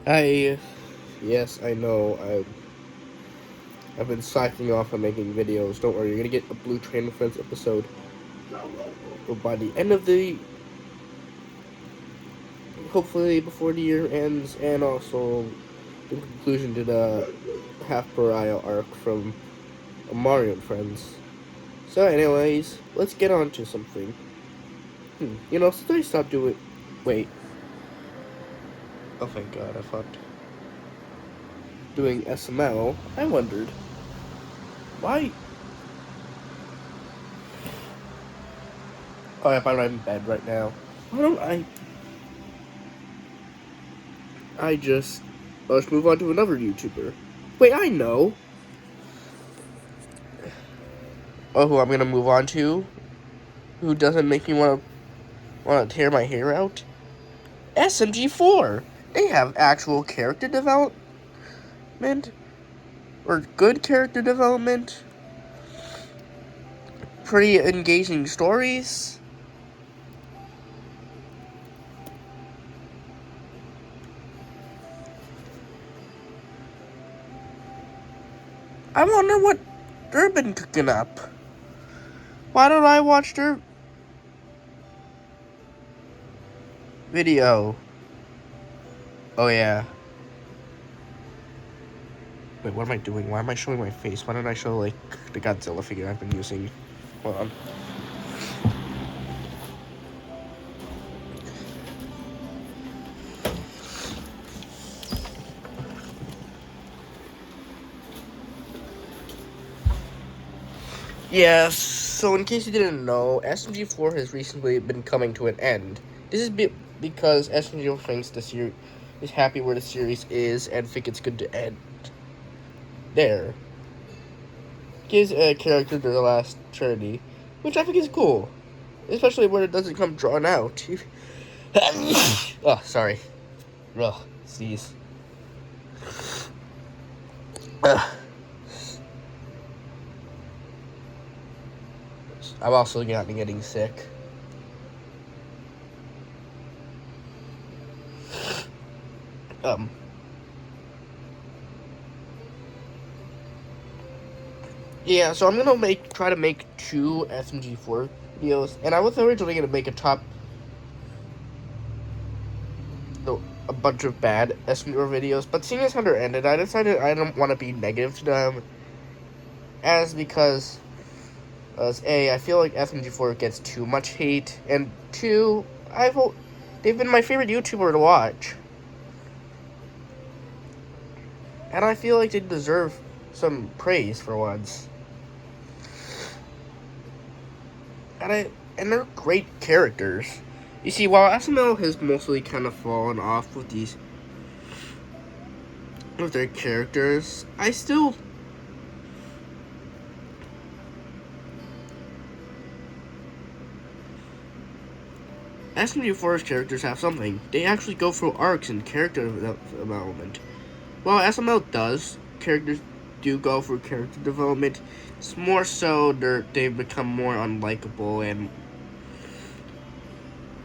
Yes, I know. I've been slacking off on making videos. Don't worry, you're gonna get a Blue Train of Friends episode by the end of hopefully before the year ends, and also the conclusion to the Half Pariah arc from Mario and Friends. So, anyways, let's get on to something. Since I stopped doing. Wait. Oh, thank God, I thought. Doing SML, I wondered why. Oh, yeah, I'm in bed right now. Why don't I just. Let's move on to another YouTuber. Wait, I know. Oh, who I'm gonna move on to? Who doesn't make me wanna tear my hair out? smg4. They have actual character development, or good character development. Pretty engaging stories. I wonder what they've been cooking up. Why don't I watch their video? Oh, yeah. Wait, what am I doing? Why am I showing my face? Why don't I show, like, the Godzilla figure I've been using? Hold on. Yes, so in case you didn't know, SMG4 has recently been coming to an end. This is because SMG4 thinks the series is happy where the series is and think it's good to end there. Gives a character their last journey, which I think is cool, especially when it doesn't come drawn out. Oh, sorry. Ugh, sneeze. I've also gotten getting sick. Yeah, so I'm gonna try to make 2 SMG4 videos, and I was originally gonna make a bunch of bad SMG4 videos, but seeing as how they're ended, I decided I don't want to be negative to them, because A, I feel like SMG4 gets too much hate, and 2, they've been my favorite YouTuber to watch, and I feel like they deserve some praise for once. And they're great characters. You see, while SML has mostly kind of fallen off with their characters, SMG4's characters have something. They actually go through arcs and character development. While SML does, characters do go through character development. It's more so they've become more unlikable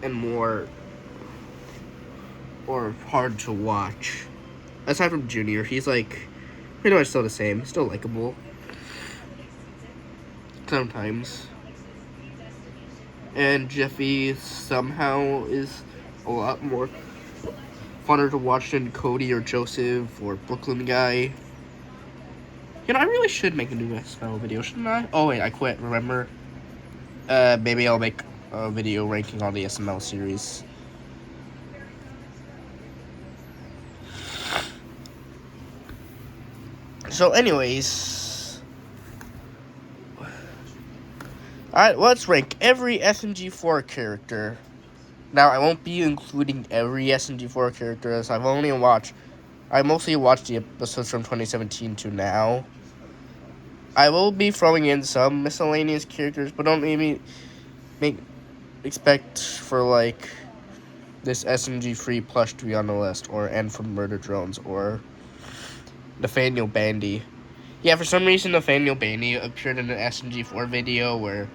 and more or hard to watch. Aside from Junior, he's like pretty much still the same, still likable sometimes. And Jeffy somehow is a lot more funner to watch than Cody or Joseph or Brooklyn Guy. I really should make a new SML video, shouldn't I? Oh wait, I quit, remember? Maybe I'll make a video ranking all the SML series. So anyways, alright, let's rank every SMG4 character. Now, I won't be including every SMG4 character, as I mostly watched the episodes from 2017 to now. I will be throwing in some miscellaneous characters, but don't maybe expect for, like, this SMG3 plush to be on the list, or N from Murder Drones, or Nathaniel Bandy. Yeah, for some reason, Nathaniel Bandy appeared in an SMG4 video where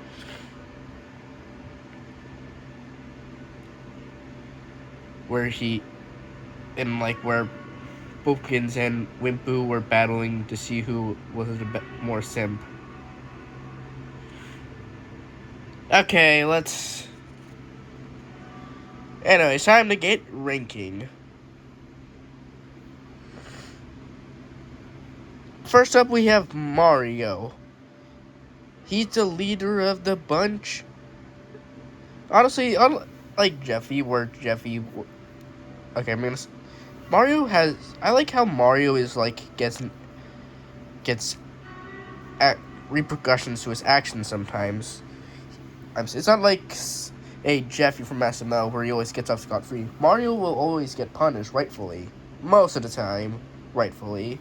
Bopkins and Wimpu were battling to see who was a bit more simp. Okay, let's... Anyway, it's time to get ranking. First up, we have Mario. He's the leader of the bunch. Honestly, unlike Jeffy, where Jeffy... Okay, I'm gonna... Mario has... I like how Mario is, like, gets repercussions to his actions sometimes. It's not like a Jeffy from SML where he always gets off scot-free. Mario will always get punished, rightfully. Most of the time, rightfully.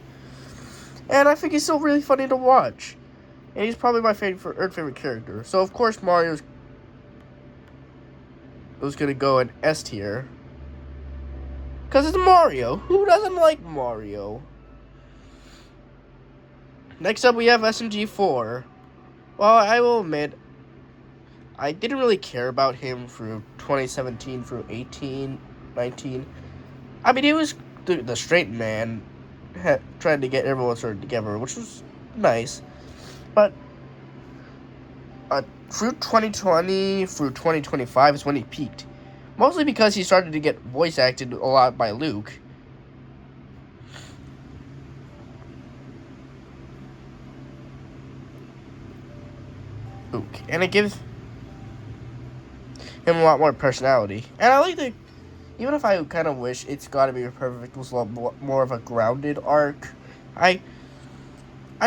And I think he's still really funny to watch. And he's probably my favorite character. So, of course, Mario's going to go in S tier. Because it's Mario. Who doesn't like Mario? Next up, we have smg4. Well, I will admit, I didn't really care about him through 2017 through 18, 19. I mean, he was the straight man trying to get everyone sort of together, which was nice. But through 2020 through 2025 is when he peaked. Mostly because he started to get voice acted a lot by Luke. And it gives him a lot more personality. And I like even if I kind of wish It's Gotta Be Perfect was a lot more of a grounded arc, I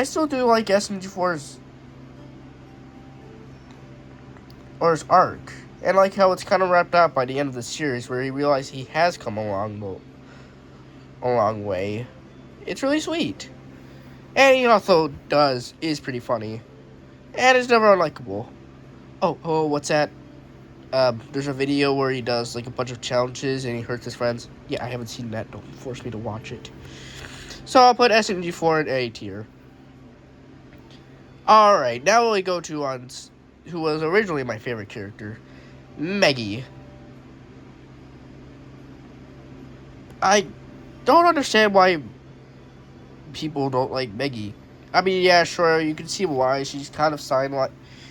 still do like smg4's arc. And like how it's kind of wrapped up by the end of the series where he realized he has come a long way. It's really sweet. And he also is pretty funny. And is never unlikable. Oh, what's that? There's a video where he does like a bunch of challenges and he hurts his friends. Yeah, I haven't seen that. Don't force me to watch it. So I'll put smg4 in A tier. Alright, now we go to who was originally my favorite character, Meggy. I don't understand why people don't like Meggy. I mean, yeah, sure, you can see why. She's kind of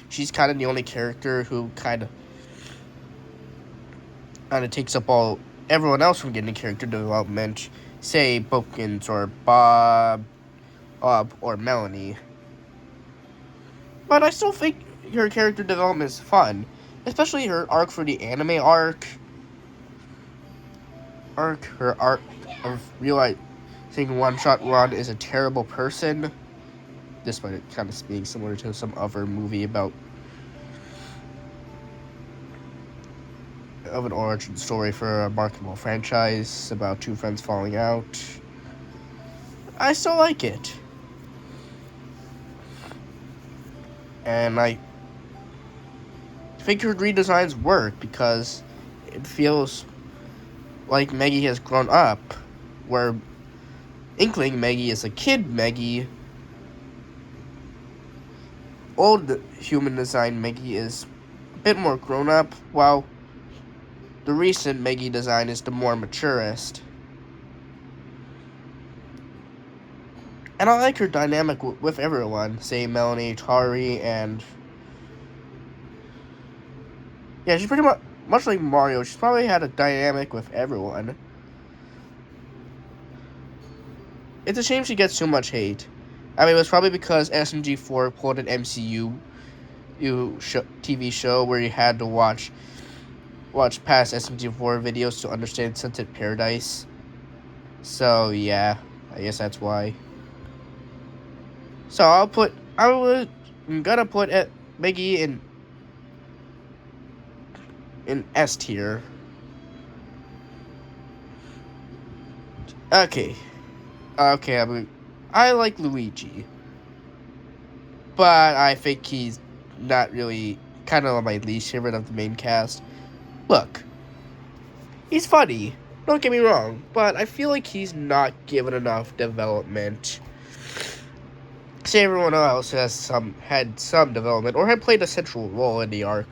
she's kind of the only character who kind of takes up everyone else from getting character development. Say Bopkins or Bob or Melanie. But I still think her character development is fun, especially her arc for the anime arc. Her arc of realizing One Shot Run is a terrible person, despite it kind of being similar to some other movie of an origin story for a marketable franchise about two friends falling out. I still like it. And I think her redesigns work because it feels like Meggy has grown up, where Inkling Meggy is a kid Meggy. Old human design Meggy is a bit more grown up, while the recent Meggy design is the more maturest. And I like her dynamic with everyone, say Melanie, Tari, and... Yeah, she's pretty much like Mario. She's probably had a dynamic with everyone. It's a shame she gets so much hate. I mean, it was probably because smg4 pulled an MCU TV show where you had to watch past smg4 videos to understand Sunset Paradise. So, yeah, I guess that's why. So I'm gonna put Meggy in S tier. Okay, I like Luigi, but I think he's not really kind of my least favorite of the main cast. Look, he's funny, don't get me wrong, but I feel like he's not given enough development. Say everyone else had some development or had played a central role in the arc.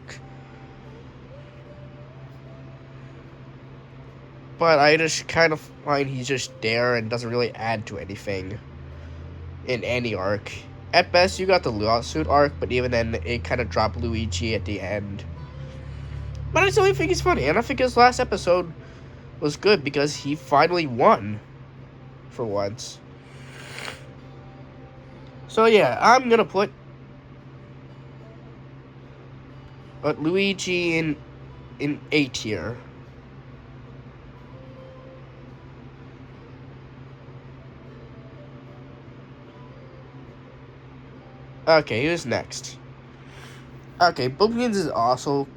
but I just kind of find he's just there and doesn't really add to anything in any arc. At best, you got the lawsuit arc, but even then, it kind of dropped Luigi at the end. But I still think he's funny, and I think his last episode was good because he finally won for once. So yeah, I'm gonna put Luigi in A tier. Okay, who's next? Okay, Bumpkins is also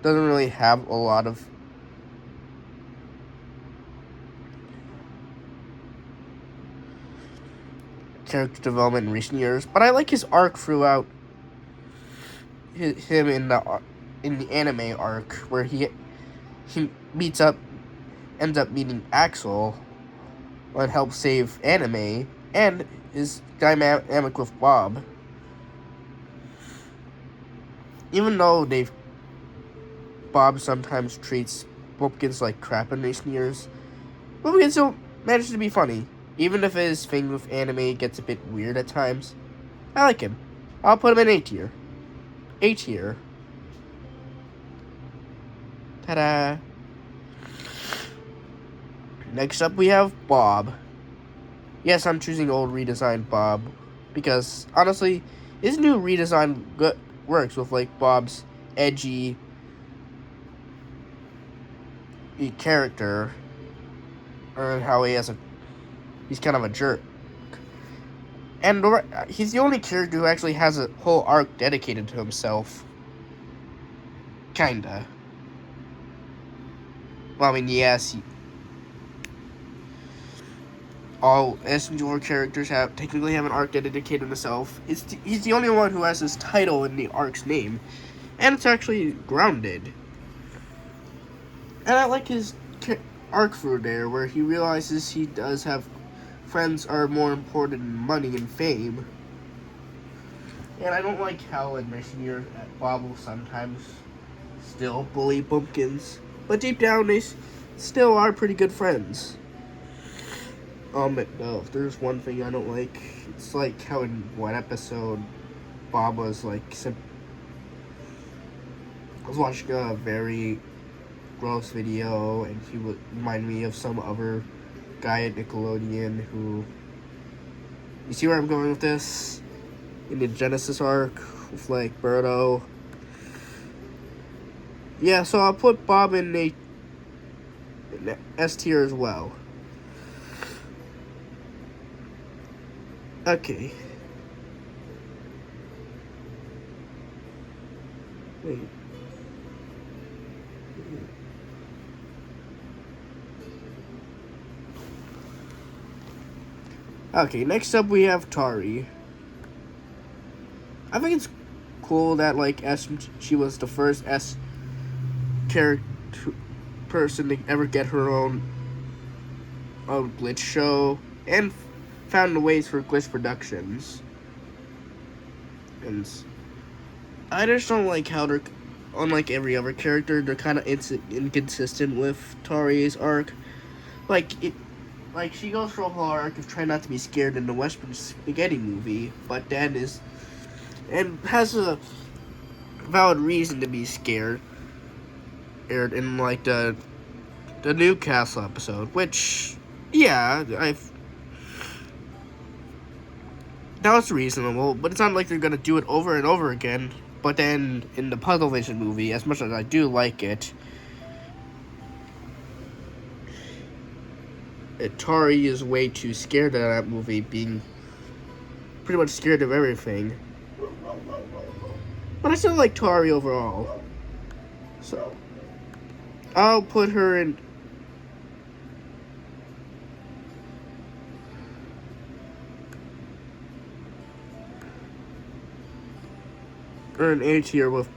doesn't really have a lot of character development in recent years, but I like his arc throughout. Him in the anime arc where he ends up meeting Axel and helps save Anime, and his dynamic with Bob. Even though Bob sometimes treats Bumpkins like crap in recent years, Bumpkins still manages to be funny, even if his thing with Anime gets a bit weird at times. I like him. I'll put him in A tier. A tier. Ta-da! Next up, we have Bob. Yes, I'm choosing old redesigned Bob because honestly, his new redesign works with like Bob's edgy character, and how he's kind of a jerk, and he's the only character who actually has a whole arc dedicated to himself. Kinda. Well, I mean, yes. All smg4 characters technically have an arc dedicated to himself. He's the only one who has his title in the arc's name, and it's actually grounded. And I like his arc through there, where he realizes he does have friends are more important than money and fame. And I don't like how in recent years Bob will sometimes still bully Bumpkins, but deep down they still are pretty good friends. No, if there's one thing I don't like, it's like how in one episode, Bob was like, I was watching a very gross video, and he would remind me of some other guy at Nickelodeon who, you see where I'm going with this? In the Genesis arc, with like Birdo. Yeah, so I'll put Bob in S tier as well. Okay. Wait. Okay, next up we have Tari. I think it's cool that like she was the first S character person to ever get her own glitch show, and found ways for glitch productions. And I just don't like how they're, unlike every other character, they're kind of inconsistent with Tari's arc. Like she goes through a whole arc of trying not to be scared in the Western Spaghetti movie, but then has a valid reason to be scared. In like the Newcastle episode, which yeah, that was reasonable, but it's not like they're gonna do it over and over again. But then in the Puzzle Vision movie, as much as I do like it, Atari is way too scared of that movie, being pretty much scared of everything. But I still like Tari overall. So I'll put her in an A tier with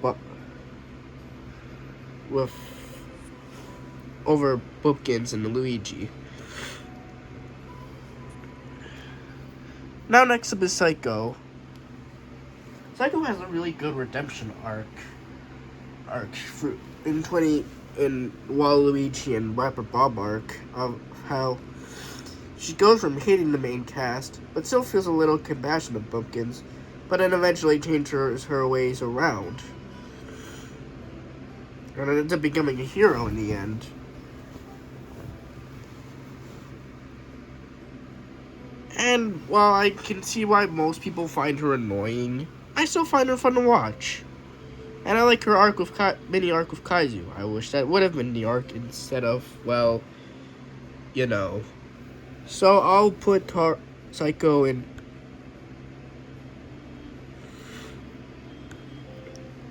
over Bumpkins and Luigi. Now next up is Psycho. Psycho has a really good redemption arc in in Waluigi and rapper Bob arc of how she goes from hating the main cast, but still feels a little compassion of Pumpkins, but then eventually changes her ways around. And ends up becoming a hero in the end. And while I can see why most people find her annoying, I still find her fun to watch. And I like her arc with mini arc with Kaiju. I wish that would have been the arc instead of, well, you know. So I'll put Psycho in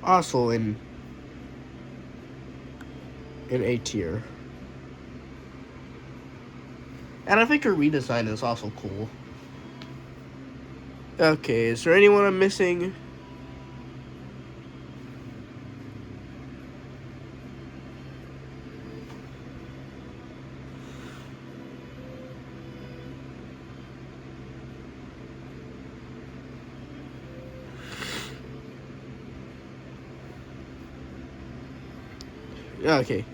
also in A tier. And I think her redesign is also cool. Okay, is there anyone I'm missing? Okay.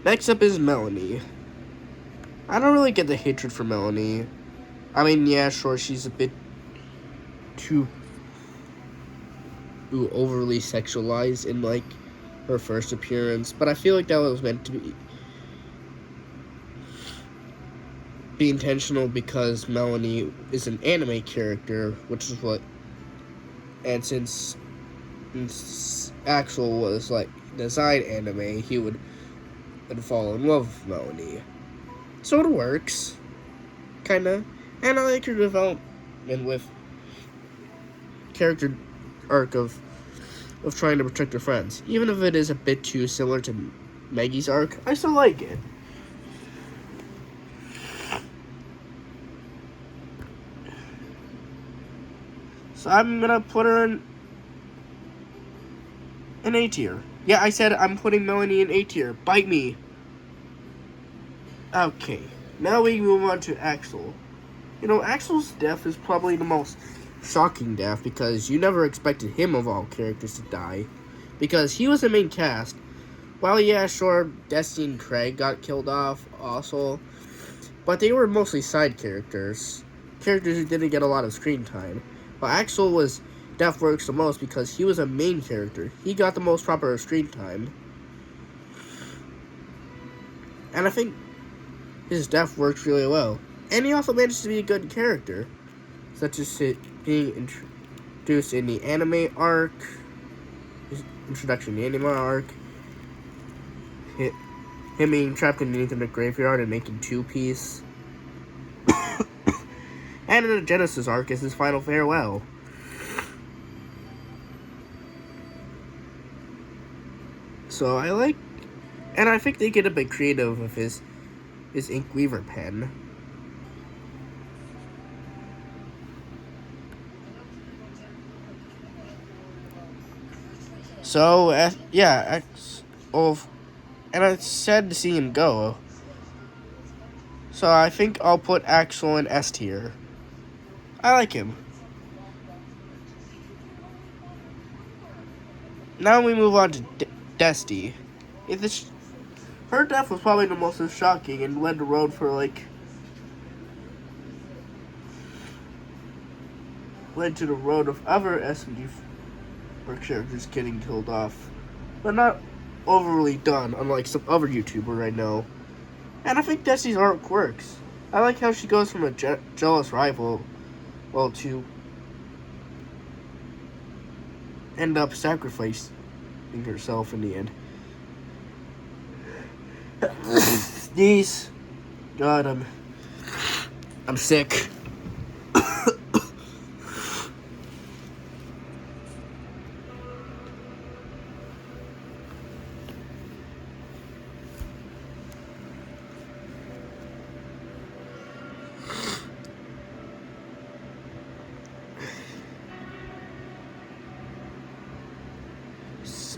Next up is Melanie. I don't really get the hatred for Melanie. I mean, yeah, sure, she's a bit too overly sexualized in, like, her first appearance. But I feel like that was meant to be intentional because Melanie is an anime character, which is what... And since Axel was, like, design anime, he would fall in love with Melanie. So it works. Kinda. And I like her development with character arc of trying to protect her friends. Even if it is a bit too similar to Maggie's arc, I still like it. So I'm gonna put her in A tier. Yeah, I said I'm putting Melanie in A tier. Bite me. Okay, now we move on to Axel. You know, Axel's death is probably the most shocking death because you never expected him of all characters to die. Because he was the main cast. While, yeah, sure, Destiny and Craig got killed off also. But they were mostly side characters. Characters who didn't get a lot of screen time. But Axel was death works the most because he was a main character. He got the most proper screen time. And I think his death works really well. And he also managed to be a good character. Such as being introduced in the anime arc. His introduction in the anime arc. Him being trapped underneath in the graveyard and making two-piece. And in the Genesis arc is his final farewell. So I like... And I think they get a bit creative with his Inkweaver pen. So, yeah, and it's sad to see him go. So I think I'll put Axel in S tier. I like him. Now we move on to Desti. Her death was probably the most shocking and led the road for, like... led to the road of other SMG4 characters getting killed off. But not overly done, unlike some other YouTuber I know. And I think Desti's arc works. I like how she goes from a jealous rival, well, to end up sacrificing herself in the end. Sneeze. God, I'm sick.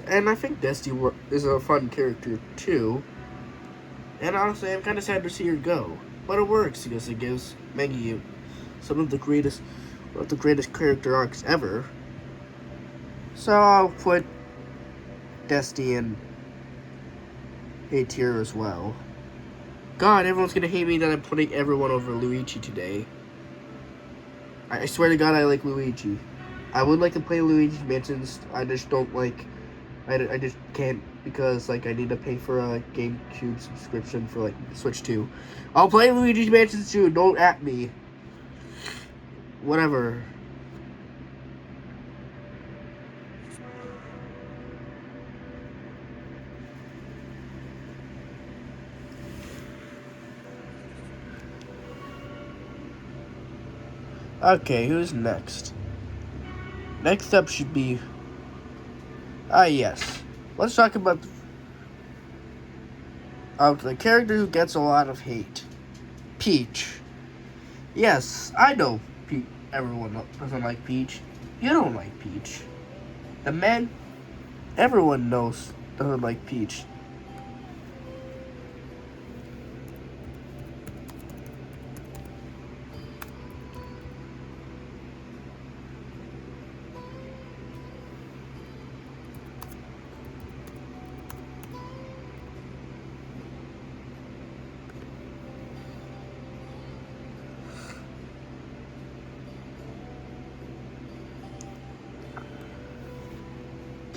And I think Desti is a fun character too. And honestly, I'm kind of sad to see her go. But it works because it gives Maggie one of the greatest character arcs ever. So I'll put Desti in A tier as well. God, everyone's gonna hate me that I'm putting everyone over Luigi today. I swear to God, I like Luigi. I would like to play Luigi's Mansions. I just don't like. I just can't because like I need to pay for a GameCube subscription for like Switch 2. I'll play Luigi's Mansions 2. Don't at me. Whatever. Okay, who's next? Next up should be... yes. Let's talk about the character who gets a lot of hate. Peach. Yes, I know everyone doesn't like Peach. You don't like Peach. The men, everyone knows doesn't like Peach.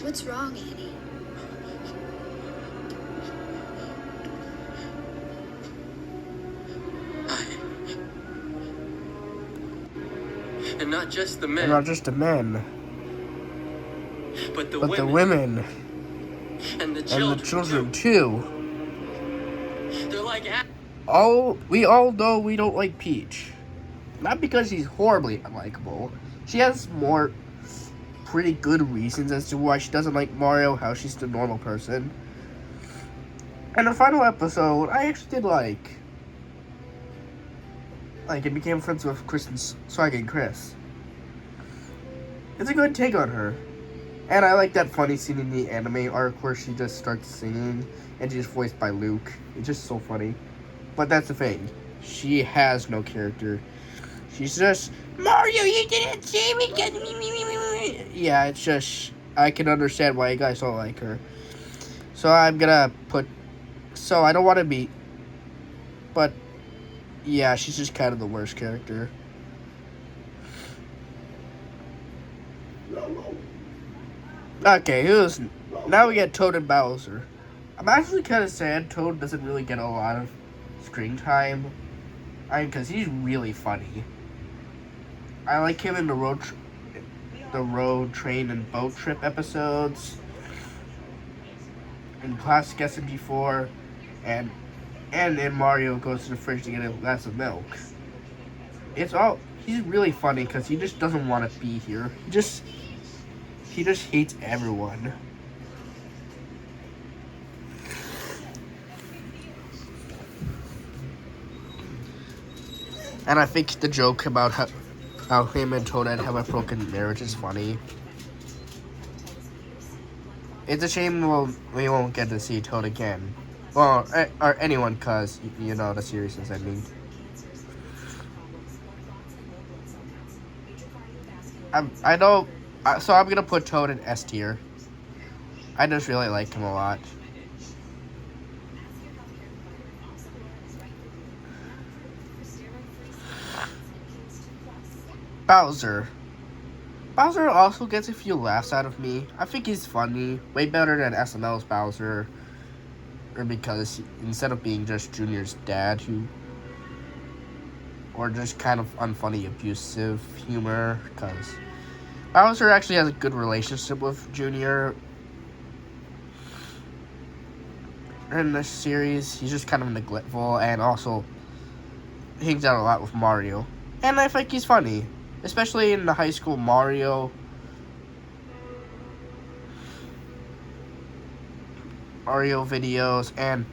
What's wrong, Annie? And not just the men. And not just the men. But the women. And the children too. They're like... We all know we don't like Peach. Not because she's horribly unlikable. She has more pretty good reasons as to why she doesn't like Mario, how she's the normal person. And the final episode, I actually did like it became friends with Chris and Swag and Chris. It's a good take on her. And I like that funny scene in the anime arc where she just starts singing and she's voiced by Luke. It's just so funny. But that's the thing. She has no character. She's just, Mario, you didn't see me. Yeah, it's just, I can understand why you guys don't like her. So I'm gonna put, so I don't want to be, but yeah, she's just kind of the worst character. Okay, now we get Toad and Bowser. I'm actually kind of sad Toad doesn't really get a lot of screen time. Because he's really funny. I like him in the road, train, and boat trip episodes. In classic SMG4, and in Mario goes to the fridge to get a glass of milk. He's really funny because he just doesn't want to be here. He just hates everyone. And I think the joke about how him and Toadette have a broken marriage is funny. It's a shame we won't get to see Toad again. Well, or anyone, cause you know the seriousness I mean. I know, so I'm gonna put Toad in S tier. I just really like him a lot. Bowser. Bowser also gets a few laughs out of me. I think he's funny, way better than SML's Bowser. Or because instead of being just Junior's dad, or just kind of unfunny, abusive humor, because Bowser actually has a good relationship with Junior. In this series, he's just kind of neglectful and also hangs out a lot with Mario. And I think he's funny. Especially in the high school Mario videos and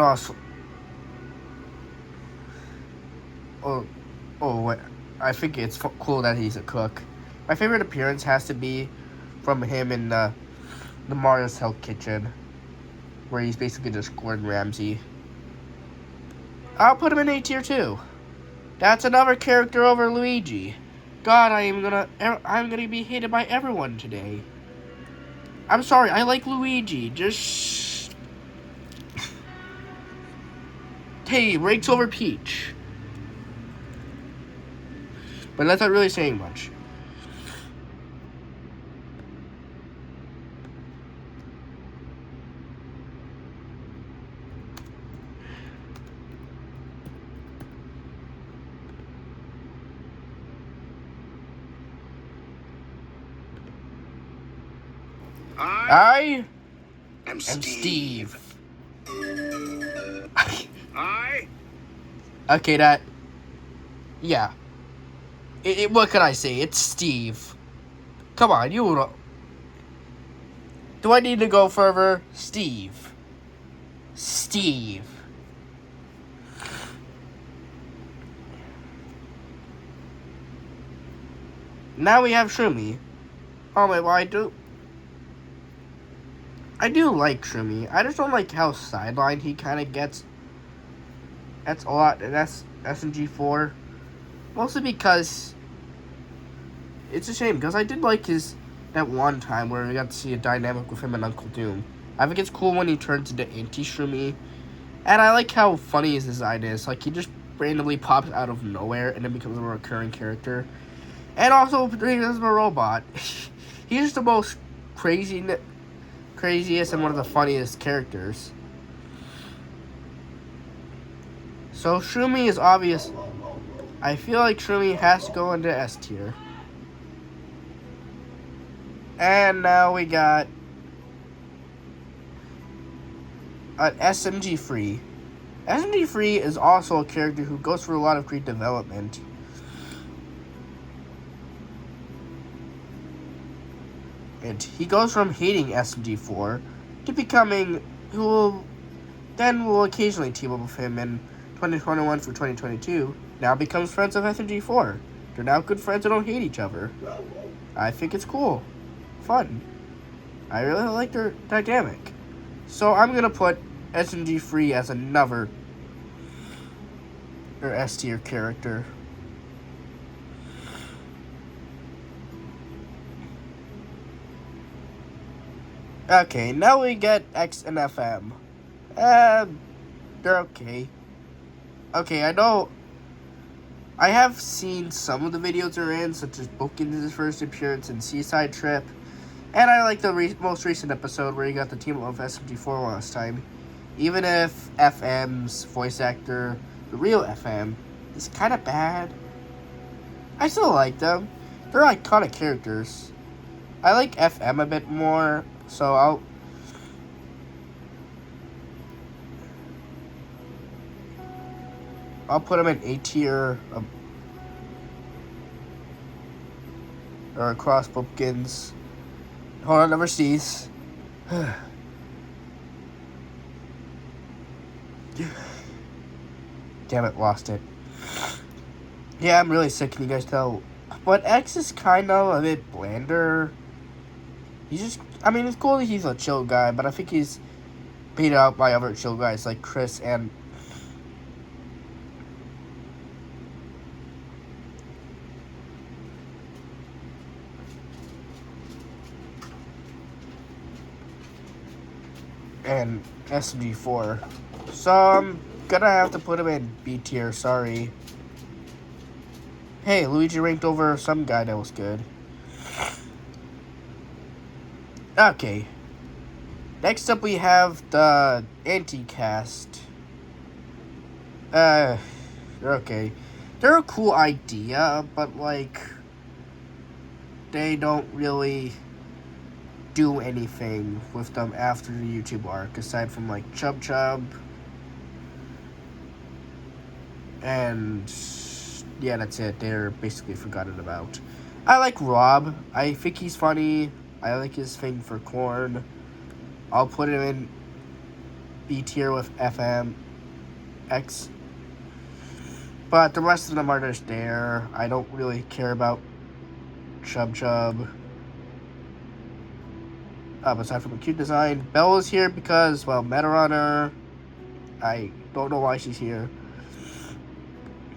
also wait, I think it's cool that he's a cook. My favorite appearance has to be from him in the Mario's Hell Kitchen, where he's basically just Gordon Ramsay. I'll put him in A tier too. That's another character over Luigi. God, I'm gonna be hated by everyone today. I'm sorry, I like Luigi. Just hey, ranks over Peach. But that's not really saying much. I am am Steve. I Okay, yeah. What can I say? It's Steve. Come on, you know. Do I need to go further? Steve. Steve. Now we have Shroomy. Oh my, well, I do like Shroomy. I just don't like how sidelined he kind of gets. That's a lot. That's smg4. Mostly because it's a shame, because I did like that one time where we got to see a dynamic with him and Uncle Doom. I think it's cool when he turns into anti-Shroomy. And I like how funny his design is. Like, he just randomly pops out of nowhere and then becomes a recurring character. And also, he is a robot. He's just the most craziest and one of the funniest characters. So, Shroomy is obvious. I feel like Shroomy has to go into S tier. And now we got an smg4. smg4 is also a character who goes through a lot of great development. And he goes from hating smg4 to becoming who will occasionally team up with him in 2021 for 2022. Now becomes friends of smg4. They're now good friends who don't hate each other. I think it's cool. Fun. I really like their dynamic. So I'm gonna put smg4 as another S tier character. Okay, now we get X and FM. They're okay. Okay, I know. I have seen some of the videos they're in, such as Bookins' first appearance in Seaside Trip. And I like the most recent episode where you got the team of smg4 last time. Even if FM's voice actor, the real FM, is kind of bad, I still like them. They're iconic characters. I like FM a bit more, so I'll put him in A tier or across Pumpkins. Hold on, number C's. Damn it, lost it. Yeah, I'm really sick, can you guys tell? But X is kind of a bit blander. It's cool that he's a chill guy, but I think he's beat out by other chill guys like Chris and smg4. So I'm gonna have to put him in B tier, sorry. Hey, Luigi ranked over some guy that was good. Okay. Next up we have the anti-cast. They're okay. They're a cool idea, but like they don't really do anything with them after the YouTube arc, aside from like Chub Chub. And yeah, that's it. They're basically forgotten about. I like Rob. I think he's funny. I like his thing for corn. I'll put him in B tier with FM X. But the rest of them are just there. I don't really care about Chub Chub. Aside from the cute design, Belle is here because, well, Meta Runner. I don't know why she's here.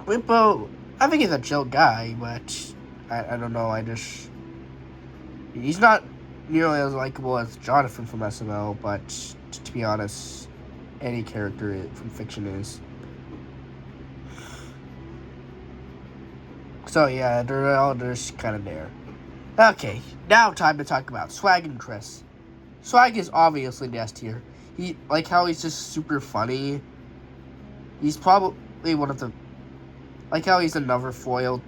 Wimpo, I think he's a chill guy, but I don't know. He's not nearly as likable as Jonathan from SML, but to be honest, any character from fiction is. So yeah, they're all just kind of there. Okay, now time to talk about Swag and Chris. Swag is obviously the S tier. He like how he's just super funny. He's probably one of the like how he's another foil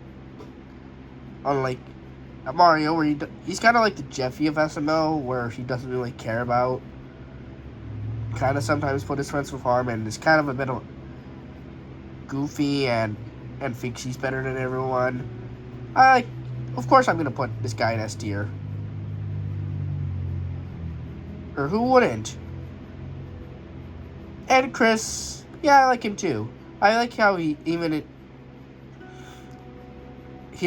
on like Mario, where he's kind of like the Jeffy of SML, where he doesn't really care about. Kind of sometimes put his friends with harm, and is kind of a bit of goofy and thinks he's better than everyone. Of course, I'm gonna put this guy in S tier. Or who wouldn't? And Chris, yeah, I like him too. I like how he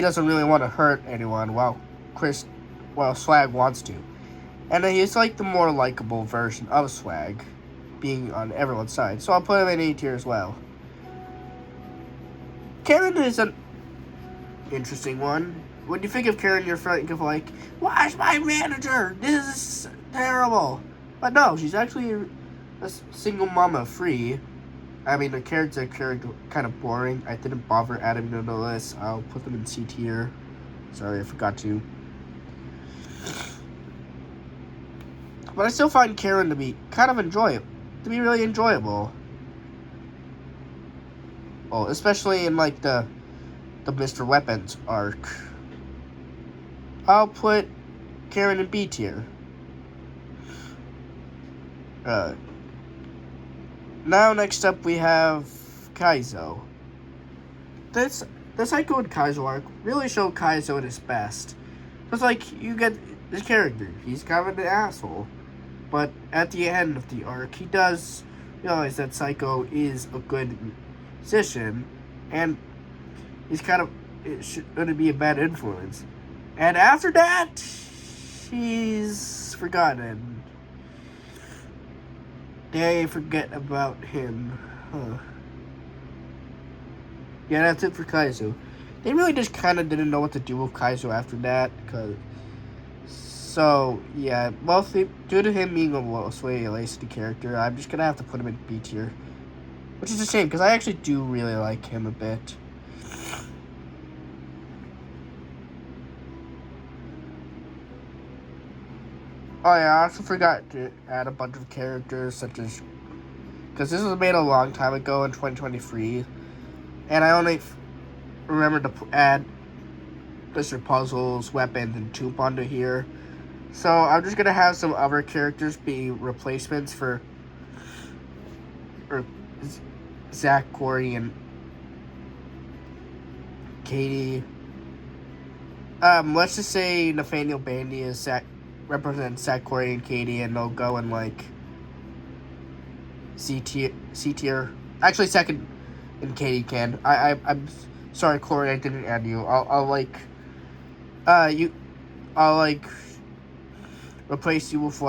doesn't really want to hurt anyone, while Swag wants to. And he's like the more likable version of Swag, being on everyone's side. So I'll put him in A tier as well. Karen is an interesting one. When you think of Karen, you're think of like, why's my manager? This is terrible. But no, she's actually a single mama free. I mean, the characters are kind of boring. I didn't bother adding them to the list. I'll put them in C tier. Sorry, I forgot to. But I still find Karen to be kind of really enjoyable. Oh, especially in like the Mr. Weapons arc. I'll put Karen in B tier. Now next up we have Kaizo. The Psycho and Kaizo arc really showed Kaizo at his best. It's like you get this character, he's kind of an asshole. But at the end of the arc, he does realize that Psycho is a good musician, and he's kind of going to be a bad influence. And after that, he's forgotten. They forget about him. Huh. Yeah, that's it for Kaizo. They really just kind of didn't know what to do with Kaizo after that, So, yeah, mostly due to him being a mostly a lazy character, I'm just going to have to put him in B tier. Which is a shame, because I actually do really like him a bit. Oh yeah, I also forgot to add a bunch of characters, such as... Because this was made a long time ago in 2023. And I only remembered to add Mr. Puzzles, Weapons, and Toop onto here. So I'm just going to have some other characters be replacements for Zach, Corey, and Katie. Let's just say Nathaniel Bandy represents Zach, Corey, and Katie, and they'll go in like C tier. Actually, second in Katie can. I'm sorry, Corey, I didn't add you. I'll replace you with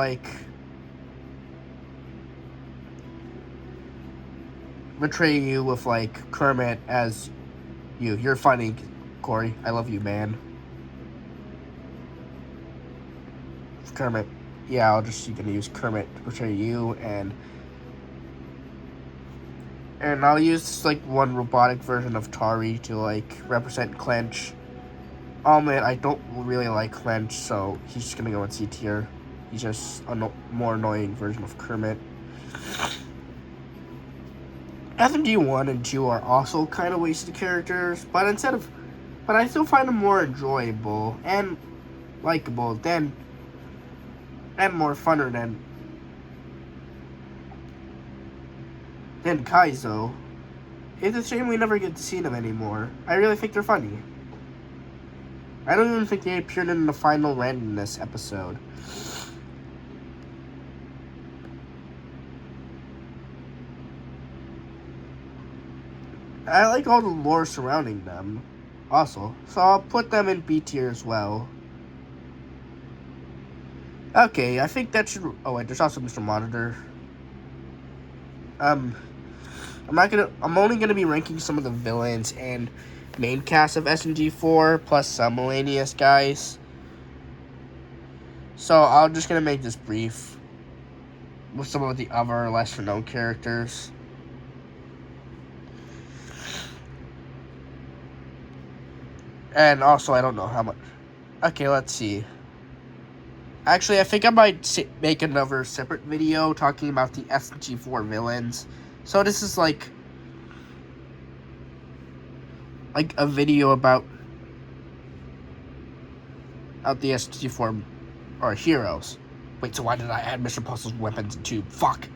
betray you with Kermit as you. You're funny, Corey. I love you, man. Kermit. Yeah, you're gonna use Kermit to portray you, and I'll use one robotic version of Tari to represent Clench. Oh man, I don't really like Clench, so he's just gonna go in C tier. He's just a more annoying version of Kermit. SMG 1 and 2 are also kind of wasted characters, but I still find them more enjoyable and likable and more funner than Kaizo. It's a shame we never get to see them anymore. I really think they're funny. I don't even think they appeared in the final randomness episode. I like all the lore surrounding them, also. So I'll put them in B tier as well. Okay, I think that should... Oh wait, there's also Mr. Monitor. I'm only gonna be ranking some of the villains, and main cast of SMG4 plus some miscellaneous guys. So I'm just gonna make this brief with some of the other lesser known characters. And also, I don't know how much. Okay, let's see. Actually, I think I might make another separate video talking about the SMG4 villains. So this is like a video about the SMG4 or heroes. Wait, so why did I add Mr. Puzzle's weapons and tube? Fuck.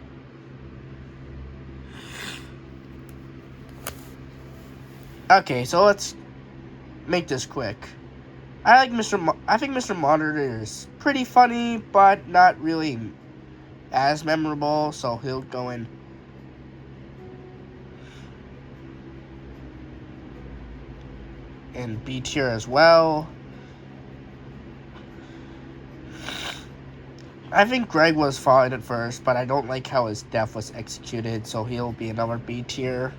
Okay, so let's make this quick. I think Mr. Monitor is pretty funny, but not really as memorable, so he'll go in B tier as well. I think Greg was fine at first, but I don't like how his death was executed, so he'll be another B tier.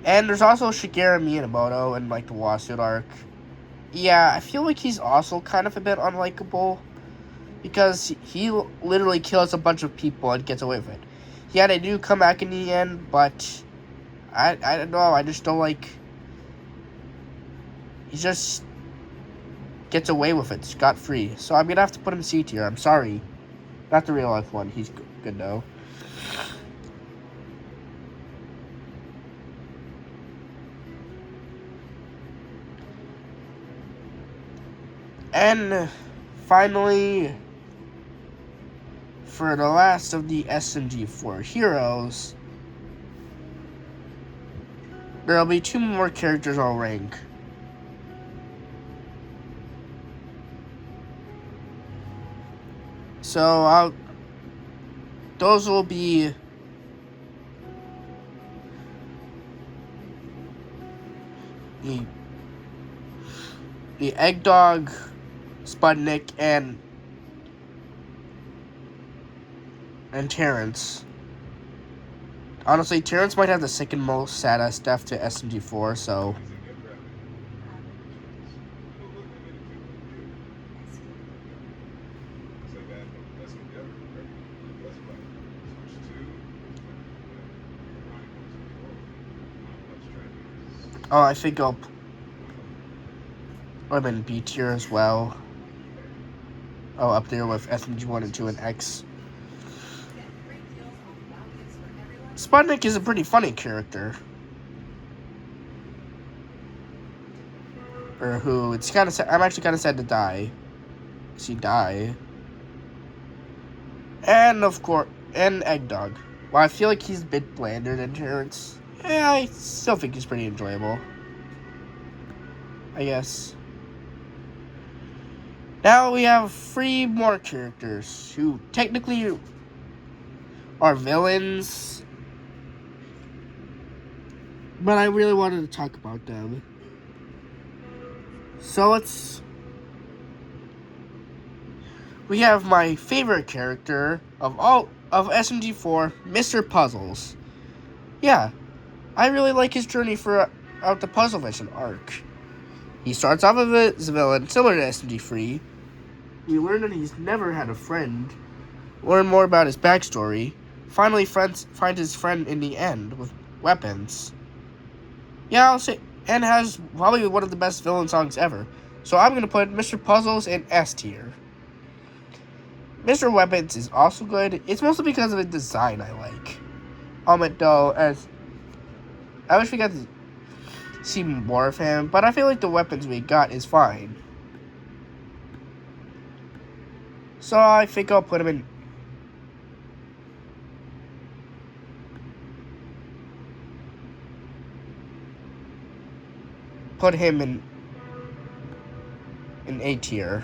And there's also Shigeru Miyamoto in like the Lawsuit arc. Yeah, I feel like he's also kind of a bit unlikable because he literally kills a bunch of people and gets away with it. He had a new comeback in the end, but I don't know. I just don't like. He just gets away with it scot-free. So I'm gonna have to put him C tier. I'm sorry, not the real life one. He's good though. And finally, for the last of the SMG4 heroes, there'll be 2 more characters I'll rank. So those will be the Egg Dog, Sputnik, and Terrence. Honestly, Terrence might have the second most saddest death to SMG4, so. Oh, I think I'm in B tier as well. Oh, up there with SMG1 and 2 and X. Sputnik is a pretty funny character. Or who, it's kind of sad. I'm actually kind of sad to die. See, die. And, of course, and Egg Dog. Well, I feel like he's a bit blander than Terrence. Yeah, I still think he's pretty enjoyable. I guess. Now we have 3 more characters who technically are villains, but I really wanted to talk about them. So we have my favorite character of SMG4, Mr. Puzzles. Yeah, I really like his journey throughout the Puzzle Vision arc. He starts off as a villain, similar to SMG3. We learn that he's never had a friend. Learn more about his backstory. Finally, find his friend in the end with weapons. Yeah, I'll say, and has probably one of the best villain songs ever. So I'm gonna put Mr. Puzzles in S tier. Mr. Weapons is also good. It's mostly because of the design I like. Though, as I wish we got to see more of him, but I feel like the weapons we got is fine. So I think I'll put him in. Put him in A tier.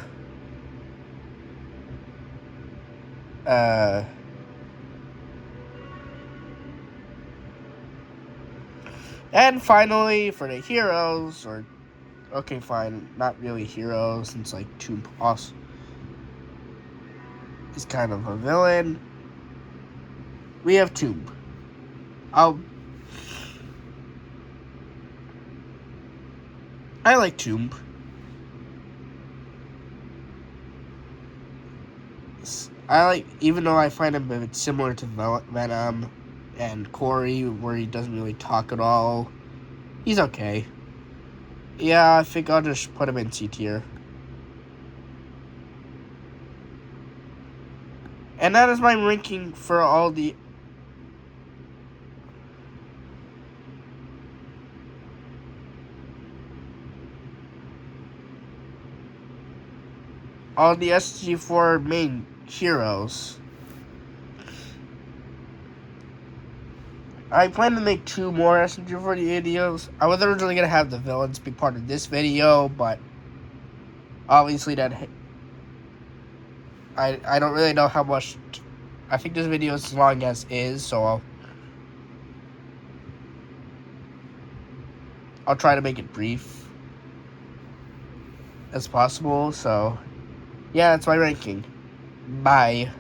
And finally, for the heroes, okay, fine, not really heroes, since like Tomb also is kind of a villain. We have Tomb. I like Tomb. I like, even though I find him a bit similar to Venom and Corey, where he doesn't really talk at all. He's okay. Yeah, I think I'll just put him in C tier. And that is my ranking for all the SG4 main heroes. I plan to make 2 more SG4 videos. I was originally going to have the villains be part of this video, but obviously that I don't really know how much. I think this video is as long as is, so I'll try to make it brief as possible. So yeah, that's my ranking. Bye.